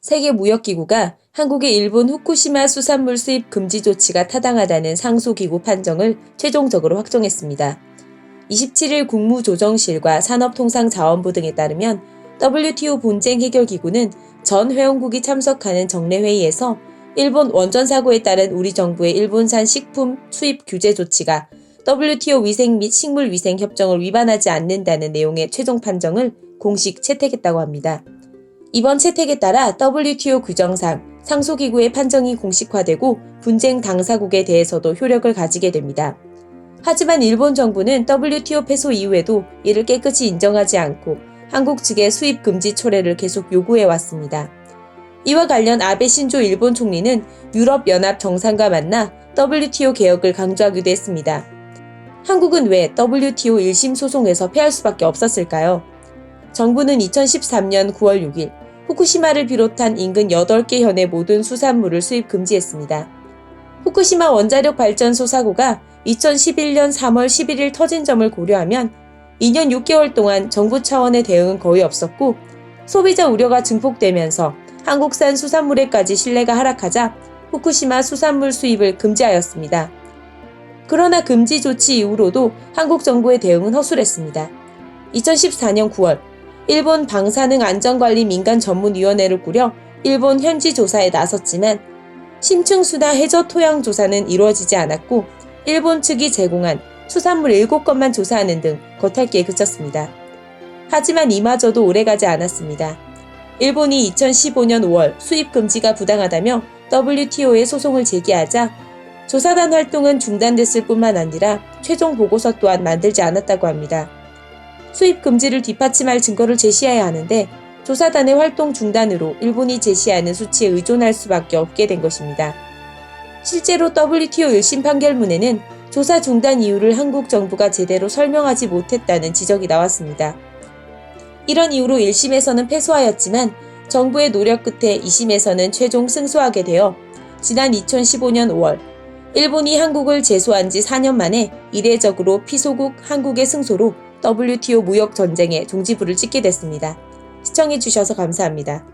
세계무역기구가 한국의 일본 후쿠시마 수산물 수입 금지 조치가 타당하다는 상소기구 판정을 최종적으로 확정했습니다. 27일 국무조정실과 산업통상자원부 등에 따르면 WTO 분쟁 해결기구는 전 회원국이 참석하는 정례회의에서 일본 원전 사고에 따른 우리 정부의 일본산 식품 수입 규제 조치가 WTO 위생 및 식물위생 협정을 위반하지 않는다는 내용의 최종 판정을 공식 채택했다고 합니다. 이번 채택에 따라 WTO 규정상 상소기구의 판정이 공식화되고 분쟁 당사국에 대해서도 효력을 가지게 됩니다. 하지만 일본 정부는 WTO 패소 이후에도 이를 깨끗이 인정하지 않고 한국 측의 수입 금지 철회를 계속 요구해 왔습니다. 이와 관련 아베 신조 일본 총리는 유럽연합 정상과 만나 WTO 개혁을 강조하기도 했습니다. 한국은 왜 WTO 1심 소송에서 패할 수밖에 없었을까요? 정부는 2013년 9월 6일 후쿠시마를 비롯한 인근 8개 현의 모든 수산물을 수입 금지했습니다. 후쿠시마 원자력 발전소 사고가 2011년 3월 11일 터진 점을 고려하면 2년 6개월 동안 정부 차원의 대응은 거의 없었고 소비자 우려가 증폭되면서 한국산 수산물에까지 신뢰가 하락하자 후쿠시마 수산물 수입을 금지하였습니다. 그러나 금지 조치 이후로도 한국 정부의 대응은 허술했습니다. 2014년 9월 일본 방사능 안전관리 민간전문위원회를 꾸려 일본 현지 조사에 나섰지만 심층수나 해저 토양 조사는 이루어지지 않았고 일본 측이 제공한 수산물 7건만 조사하는 등 겉핥기에 그쳤습니다. 하지만 이마저도 오래가지 않았습니다. 일본이 2015년 5월 수입 금지가 부당하다며 WTO에 소송을 제기하자 조사단 활동은 중단됐을 뿐만 아니라 최종 보고서 또한 만들지 않았다고 합니다. 수입 금지를 뒷받침할 증거를 제시해야 하는데 조사단의 활동 중단으로 일본이 제시하는 수치에 의존할 수밖에 없게 된 것입니다. 실제로 WTO 1심 판결문에는 조사 중단 이유를 한국 정부가 제대로 설명하지 못했다는 지적이 나왔습니다. 이런 이유로 1심에서는 패소하였지만 정부의 노력 끝에 2심에서는 최종 승소하게 되어 지난 2015년 5월 일본이 한국을 제소한 지 4년 만에 이례적으로 피소국 한국의 승소로 WTO 무역 전쟁에 종지부를 찍게 됐습니다. 시청해주셔서 감사합니다.